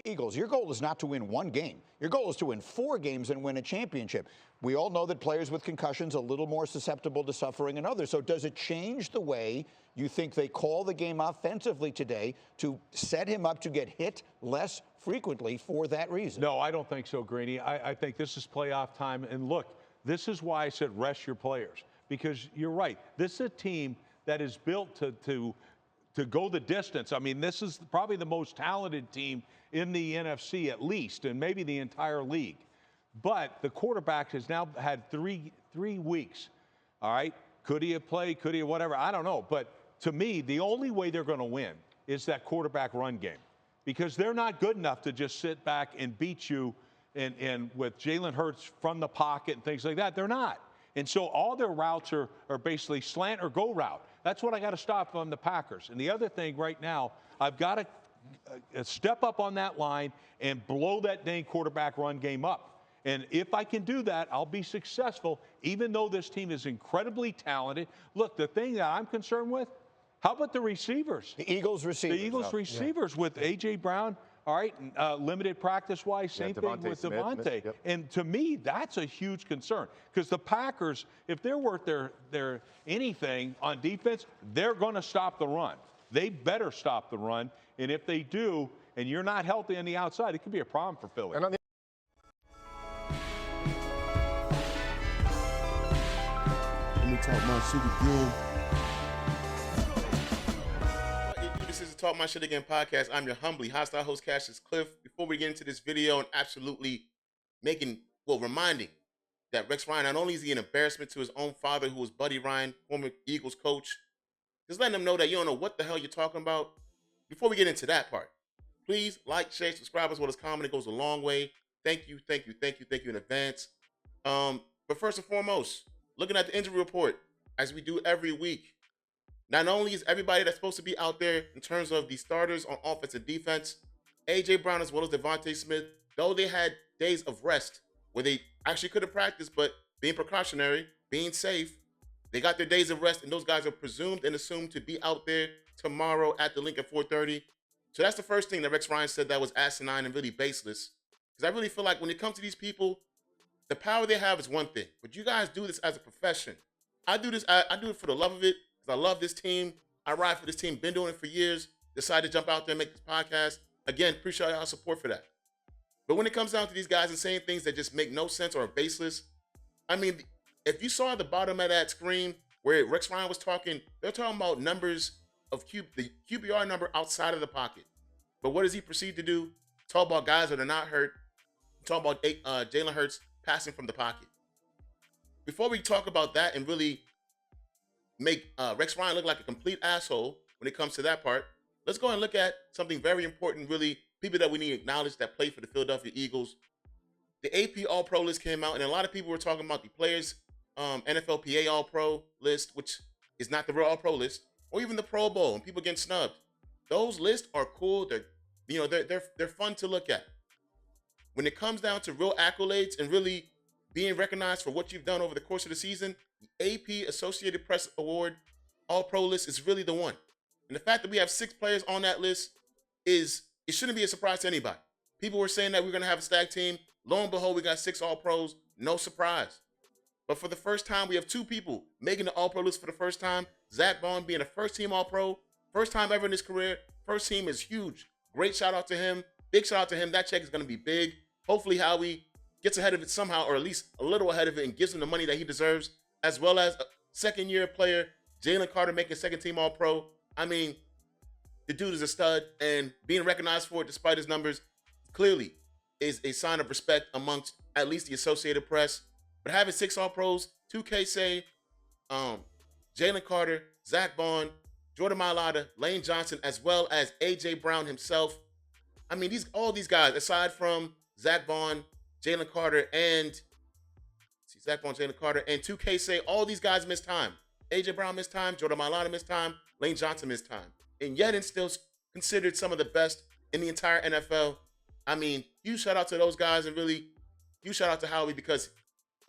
Eagles, your goal is not to win one game. Your goal is to win 4 games and win a championship. We all know that players with concussions are a little more susceptible to suffering than others. So does it change the way you think they call the game offensively today to set him up to get hit less frequently for that reason? No, I don't think so, Greeny. I think this is playoff time. And look, this is why I said rest your players. Because you're right. This is a team that is built to go the distance. I mean, this is probably the most talented team in the NFC at least, and maybe the entire league. But the quarterback has now had three weeks. All right? Could he have played? Could he have whatever? I don't know. But to me, the only way they're going to win is that quarterback run game. Because they're not good enough to just sit back and beat you and with Jalen Hurts from the pocket and things like that. They're not. And so all their routes are basically slant or go route. That's what I got to stop on the Packers. And the other thing right now, I've got to step up on that line and blow that dang quarterback run game up. And if I can do that, I'll be successful, even though this team is incredibly talented. Look, the thing that I'm concerned with, how about the receivers? The Eagles receivers. The Eagles receivers with A.J. Brown. All right, limited practice-wise, same thing with Devontae. Yep. And to me, that's a huge concern because the Packers, if they're worth their anything on defense, they're going to stop the run. They better stop the run, and if they do, and you're not healthy on the outside, it could be a problem for Philly. And on the Let me talk my shit again. This is the Talk My Shit Again podcast. I'm your humbly hostile host, Cassius Cliff. Before we get into this video and absolutely reminding that Rex Ryan, not only is he an embarrassment to his own father, who was Buddy Ryan, former Eagles coach, just letting him know that you don't know what the hell you're talking about. Before we get into that part, please like, share, subscribe as well as comment. It goes a long way. Thank you in advance. But first and foremost, looking at the injury report, as we do every week, not only is everybody that's supposed to be out there in terms of the starters on offense and defense, A.J. Brown as well as Devontae Smith, though they had days of rest where they actually could have practiced, but being precautionary, being safe, they got their days of rest, and those guys are presumed and assumed to be out there tomorrow at the link at 4:30. So that's the first thing that Rex Ryan said that was asinine and really baseless. Because I really feel like when it comes to these people, the power they have is one thing, but you guys do this as a profession. I do this, I do it for the love of it. I love this team. I ride for this team. Been doing it for years. Decided to jump out there and make this podcast. Again, appreciate y'all support for that. But when it comes down to these guys and saying things that just make no sense or are baseless, I mean, if you saw the bottom of that screen where Rex Ryan was talking, they're talking about numbers of the QBR number outside of the pocket. But what does he proceed to do? Talk about guys that are not hurt. Talk about Jalen Hurts passing from the pocket. Before we talk about that and really make Rex Ryan look like a complete asshole when it comes to that part, let's go and look at something very important, really, people that we need to acknowledge that play for the Philadelphia Eagles. The AP All-Pro list came out, and a lot of people were talking about the players' NFLPA All-Pro list, which is not the real All-Pro list, or even the Pro Bowl, and people getting snubbed. Those lists are cool. They're fun to look at. When it comes down to real accolades and really being recognized for what you've done over the course of the season, the AP Associated Press Award All-Pro list is really the one. And the fact that we have 6 players on that list it shouldn't be a surprise to anybody. People were saying that we're going to have a stacked team. Lo and behold, we got 6 All-Pros. No surprise. But for the first time, we have 2 people making the All-Pro list for the first time. Zach Bond being a first-team All-Pro. First time ever in his career. First team is huge. Great shout-out to him. Big shout-out to him. That check is going to be big. Hopefully Howie gets ahead of it somehow, or at least a little ahead of it, and gives him the money that he deserves, as well as a second-year player, Jalen Carter, making second-team All-Pro. I mean, the dude is a stud, and being recognized for it despite his numbers clearly is a sign of respect amongst at least the Associated Press. But having 6 All-Pros, 2K say, Jalen Carter, Zach Bond, Jordan Mailata, Lane Johnson, as well as A.J. Brown himself. I mean, all these guys, aside from Zach Bond, Jalen Carter, and 2K say all these guys missed time. A.J. Brown missed time, Jordan Mailata missed time, Lane Johnson missed time. And yet it's still considered some of the best in the entire NFL. I mean, huge shout out to those guys, and really huge shout out to Howie, because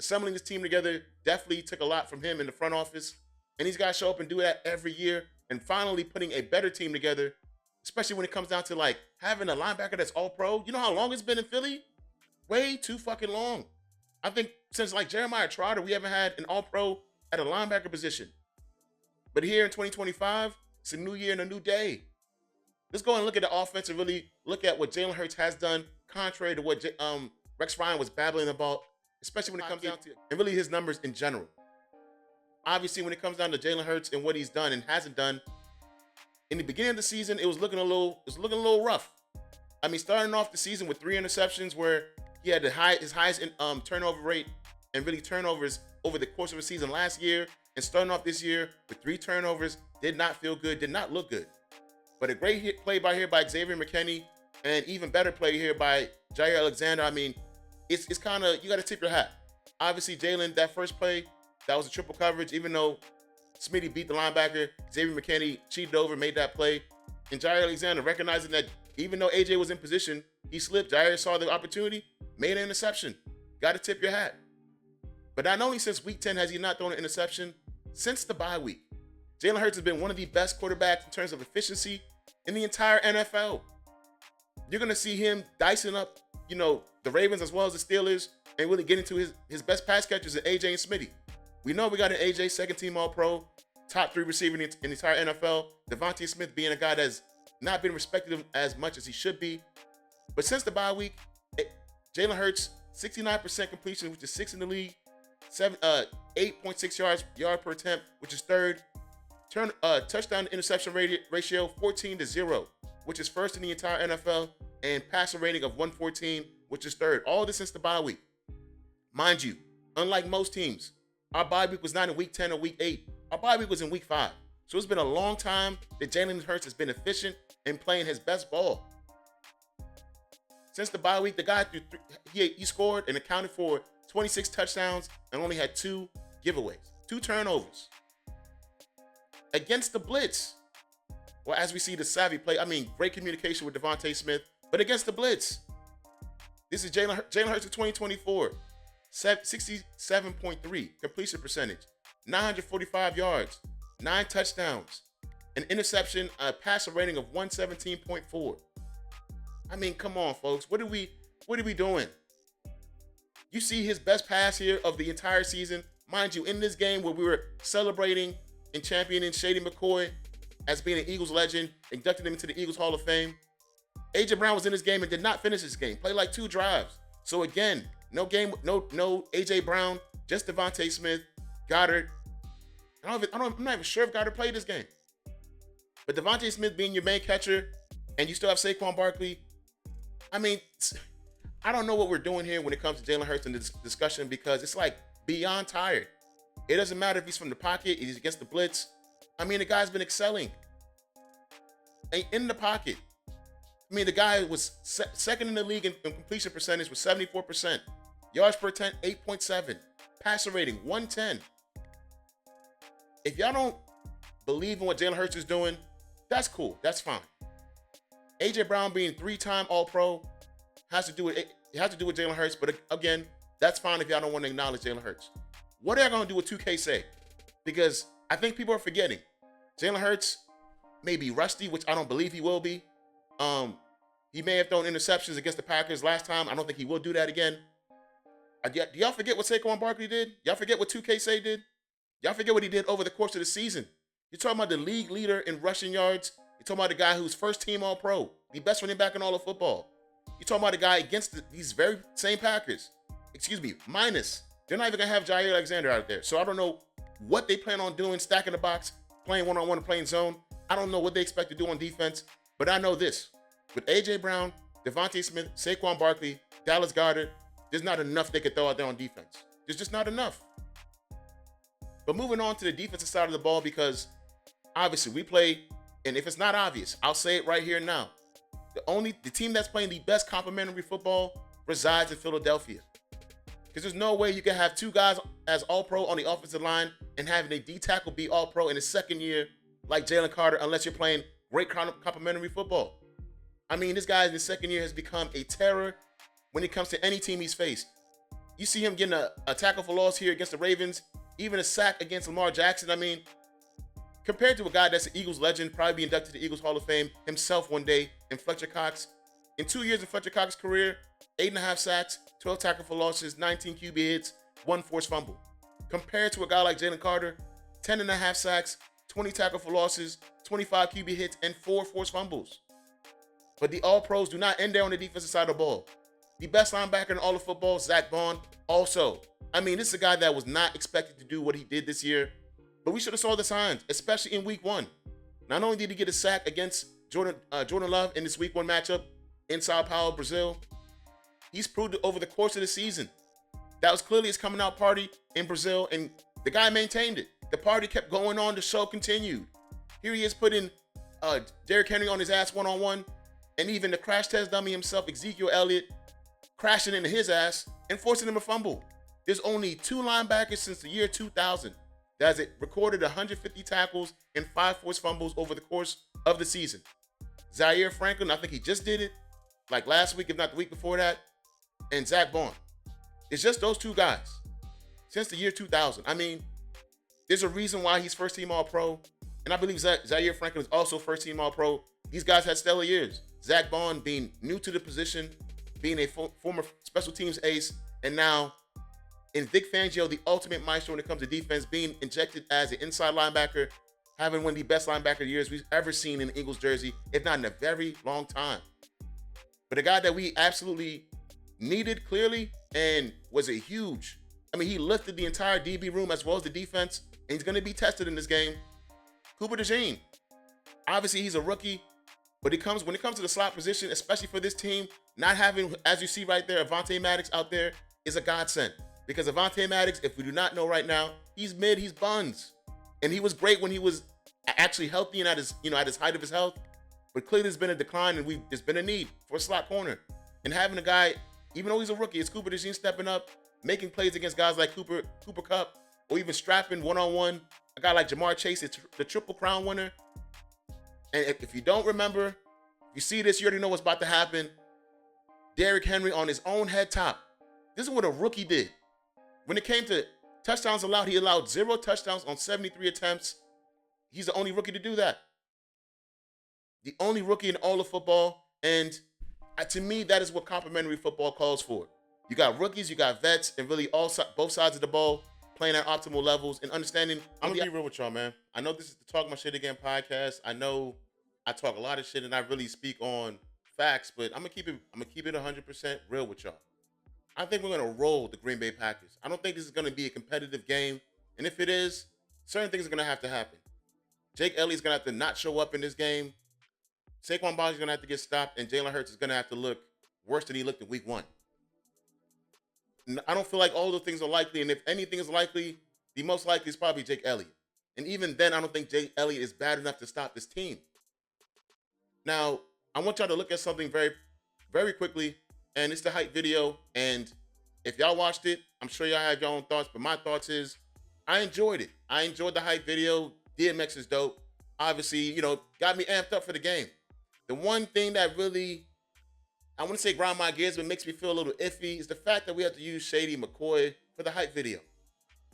assembling this team together definitely took a lot from him in the front office. And these guys show up and do that every year, and finally putting a better team together especially when it comes down to like having a linebacker that's all pro. You know how long it's been in Philly? Way too fucking long. I think since like Jeremiah Trotter, we haven't had an all pro at a linebacker position. But here in 2025, it's a new year and a new day. Let's go and look at the offense and really look at what Jalen Hurts has done, contrary to what Rex Ryan was babbling about, especially when it comes down to and really his numbers in general. Obviously, when it comes down to Jalen Hurts and what he's done and hasn't done, in the beginning of the season, it was looking a little rough. I mean, starting off the season with 3 interceptions, where he had his highest turnover rate and really turnovers over the course of a season last year, and starting off this year with 3 turnovers, did not feel good, did not look good. But a great play by Xavier McKinney, and even better play here by Jair Alexander. I mean, it's kind of, you got to tip your hat. Obviously, Jalen, that first play, that was a triple coverage. Even though Smitty beat the linebacker, Xavier McKinney cheated over, made that play. And Jair Alexander, recognizing that even though AJ was in position, he slipped. Jair saw the opportunity, made an interception. Got to tip your hat. But not only since week 10 has he not thrown an interception, since the bye week, Jalen Hurts has been one of the best quarterbacks in terms of efficiency in the entire NFL. You're going to see him dicing up, the Ravens as well as the Steelers, and really get into his best pass catchers in AJ and Smitty. We know we got an AJ second-team All-Pro, top 3 receiver in the entire NFL. Devontae Smith being a guy that's not been respected as much as he should be. But since the bye week, Jalen Hurts, 69% completion, which is 6th in the league, 8.6 yard per attempt, which is 3rd. Touchdown to interception ratio 14-0, which is 1st in the entire NFL, and passer rating of 114, which is 3rd. All this since the bye week. Mind you, unlike most teams, our bye week was not in week 10 or week 8. Our bye week was in week 5. So it's been a long time that Jalen Hurts has been efficient and playing his best ball. Since the bye week, the guy he scored and accounted for 26 touchdowns and only had 2 giveaways, 2 turnovers. Against the blitz, well, as we see the savvy play, great communication with Devontae Smith, but against the blitz, this is Jalen Hurts of 2024, 67.3 completion percentage, 945 yards, 9 touchdowns, an interception, a passer rating of 117.4. I mean, come on, folks. What are we doing? You see his best pass here of the entire season. Mind you, in this game where we were celebrating and championing Shady McCoy as being an Eagles legend, inducted him into the Eagles Hall of Fame. AJ Brown was in this game and did not finish this game. Played like 2 drives. So again, no AJ Brown, just Devontae Smith, Goddard. I'm not even sure if Goddard played this game. But Devontae Smith being your main catcher, and you still have Saquon Barkley. I don't know what we're doing here when it comes to Jalen Hurts in this discussion, because it's like beyond tired. It doesn't matter if he's from the pocket, he's against the blitz. The guy's been excelling. In the pocket. The guy was second in the league in completion percentage with 74%. Yards per attempt, 8.7. Passer rating, 110. If y'all don't believe in what Jalen Hurts is doing, that's cool. That's fine. AJ Brown being 3-time All-Pro has to do with Jalen Hurts, but again, that's fine if y'all don't want to acknowledge Jalen Hurts. What are y'all going to do with 2K say? Because I think people are forgetting. Jalen Hurts may be rusty, which I don't believe he will be. He may have thrown interceptions against the Packers last time. I don't think he will do that again. Do y'all forget what Saquon Barkley did? Y'all forget what 2K say did? Y'all forget what he did over the course of the season? You're talking about the league leader in rushing yards. You're talking about the guy who's 1st-team All-Pro, the best running back in all of football. You're talking about the guy against these very same Packers. Minus. They're not even going to have Jair Alexander out there. So I don't know what they plan on doing, stacking the box, playing one-on-one and playing zone. I don't know what they expect to do on defense. But I know this. With A.J. Brown, Devontae Smith, Saquon Barkley, Dallas Goedert, there's not enough they could throw out there on defense. There's just not enough. But moving on to the defensive side of the ball, because obviously we play, and if it's not obvious, I'll say it right here now. The team that's playing the best complementary football resides in Philadelphia. Because there's no way you can have 2 guys as All-Pro on the offensive line and having a D-tackle be All-Pro in his second year like Jalen Carter, unless you're playing great complementary football. This guy in his second year has become a terror when it comes to any team he's faced. You see him getting a tackle for loss here against the Ravens, even a sack against Lamar Jackson. compared to a guy that's an Eagles legend, probably be inducted to the Eagles Hall of Fame himself one day, in Fletcher Cox. In 2 years of Fletcher Cox's career, 8.5 sacks, 12 tackle for losses, 19 QB hits, 1 forced fumble. Compared to a guy like Jalen Carter, 10.5 sacks, 20 tackle for losses, 25 QB hits, and 4 forced fumbles. But the All-Pros do not end there on the defensive side of the ball. The best linebacker in all of football, Zach Bond, also. I mean, this is a guy that was not expected to do what he did this year, but we should have saw the signs, especially in Week 1. Not only did he get a sack against Jordan Love in this Week 1 matchup in Sao Paulo, Brazil, he's proved it over the course of the season. That was clearly his coming out party in Brazil, and the guy maintained it. The party kept going on, the show continued. Here he is putting Derrick Henry on his ass one-on-one, and even the crash test dummy himself, Ezekiel Elliott, crashing into his ass and forcing him to fumble. There's only 2 linebackers since the year 2000 that has recorded 150 tackles and 5 forced fumbles over the course of the season. Zaire Franklin, I think he just did it, like last week, if not the week before that, and Zach Bond. It's just those 2 guys since the year 2000. I mean, there's a reason why he's first-team All-Pro, and I believe Zaire Franklin is also first-team All-Pro. These guys had stellar years. Zach Bond being new to the position, being a former special teams ace, and now in Vic Fangio, the ultimate maestro when it comes to defense, being injected as an inside linebacker, having one of the best linebacker years we've ever seen in the Eagles jersey, if not in a very long time. But a guy that we absolutely needed clearly and was a huge, I mean, he lifted the entire DB room as well as the defense, and he's going to be tested in this game. Cooper DeJean. Obviously, he's a rookie, but when it comes to the slot position, especially for this team, not having, as you see right there, Avonte Maddox out there is a godsend. Because Avonte Maddox, if we do not know right now, he's mid, he's buns. And he was great when he was actually healthy and at his height of his health. But clearly there's been a decline, and there's been a need for a slot corner. And having a guy, even though he's a rookie, it's Cooper DeJean stepping up, making plays against guys like Cooper Kupp, or even strapping one-on-one a guy like Jamar Chase, the Triple Crown winner. And if you don't remember, if you see this, you already know what's about to happen. Derrick Henry on his own head top. This is what a rookie did. When it came to touchdowns allowed, he allowed 0 touchdowns on 73 attempts. He's the only rookie to do that. The only rookie in all of football. And to me, that is what complementary football calls for. You got rookies, you got vets, and really both sides of the ball playing at optimal levels and understanding. I'm going to be real with y'all, man. I know this is the Talk My Shit Again podcast. I know I talk a lot of shit and I really speak on facts, but I'm going to keep it 100% real with y'all. I think we're going to roll the Green Bay Packers. I don't think this is going to be a competitive game. And if it is, certain things are going to have to happen. Jake Elliott's going to have to not show up in this game. Saquon Barkley's going to have to get stopped. And Jalen Hurts is going to have to look worse than he looked in Week 1. I don't feel like all those things are likely. And if anything is likely, the most likely is probably Jake Elliott. And even then, I don't think Jake Elliott is bad enough to stop this team. Now, I want y'all to look at something very, very quickly. And it's the hype video. And if y'all watched it, I'm sure y'all have your own thoughts. But my thoughts is, I enjoyed it. I enjoyed the hype video. DMX is dope. Obviously, got me amped up for the game. The one thing that really, I want to say grind my gears, but makes me feel a little iffy is the fact that we have to use Shady McCoy for the hype video.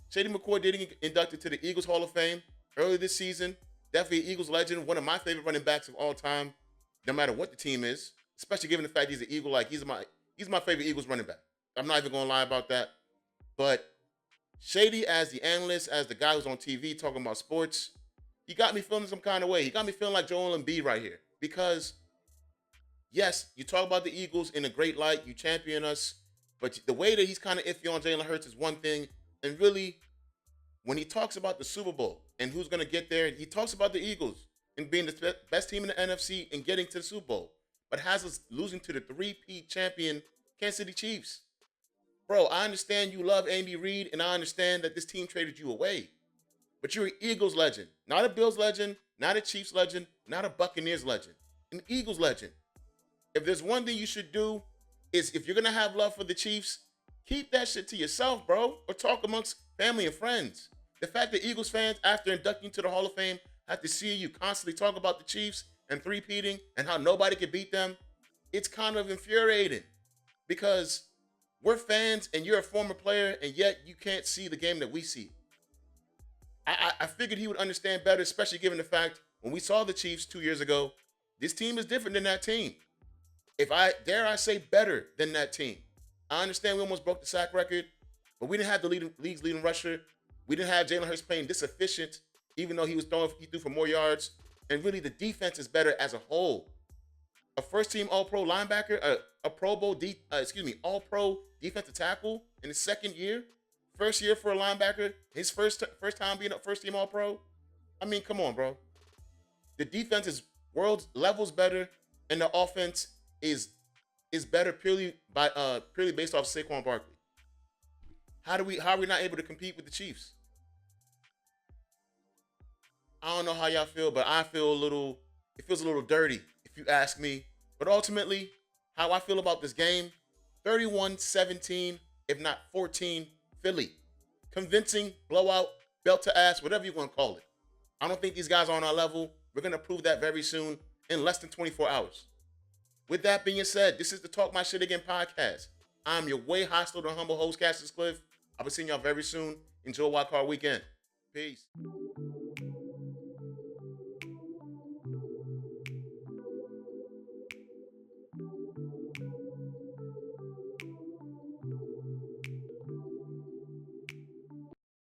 Shady McCoy did get inducted to the Eagles Hall of Fame early this season. Definitely an Eagles legend, one of my favorite running backs of all time, no matter what the team is. Especially given the fact he's an Eagle, like he's my favorite Eagles running back. I'm not even gonna lie about that. But Shady, as the analyst, as the guy who's on TV talking about sports, he got me feeling some kind of way. He got me feeling like Joel Embiid right here. Because, yes, you talk about the Eagles in a great light, you champion us, but the way that he's kind of iffy on Jalen Hurts is one thing. And really, when he talks about the Super Bowl and who's gonna get there, he talks about the Eagles and being the best team in the NFC and getting to the Super Bowl, but has us losing to the 3-peat champion Kansas City Chiefs. Bro, I understand you love Andy Reid, and I understand that this team traded you away. But you're an Eagles legend. Not a Bills legend, not a Chiefs legend, not a Buccaneers legend. An Eagles legend. If there's one thing you should do, is if you're going to have love for the Chiefs, keep that shit to yourself, bro, or talk amongst family and friends. The fact that Eagles fans, after inducting to the Hall of Fame, have to see you constantly talk about the Chiefs and 3-peating and how nobody could beat them, it's kind of infuriating because we're fans and you're a former player and yet you can't see the game that we see. I figured he would understand better, especially given the fact when we saw the Chiefs 2 years ago, this team is different than that team. If I dare I say better than that team. I understand we almost broke the sack record, but we didn't have the league's leading rusher. We didn't have Jalen Hurts playing this efficient, even though he threw for more yards. And really, the defense is better as a whole. A first-team All-Pro linebacker, a Pro Bowl, All-Pro defensive tackle in his second year, first year for a linebacker, his first time being a first-team All-Pro. I mean, come on, bro. The defense is world levels better, and the offense is better purely based off Saquon Barkley. How are we not able to compete with the Chiefs? I don't know how y'all feel, but it feels a little dirty if you ask me. But ultimately, how I feel about this game, 31-17, if not 14, Philly. Convincing, blowout, belt to ass, whatever you want to call it. I don't think these guys are on our level. We're going to prove that very soon in less than 24 hours. With that being said, this is the Talk My Shit Again podcast. I'm your way hostile to humble host, Cassius Cliff. I'll be seeing y'all very soon. Enjoy Wild Card Weekend. Peace.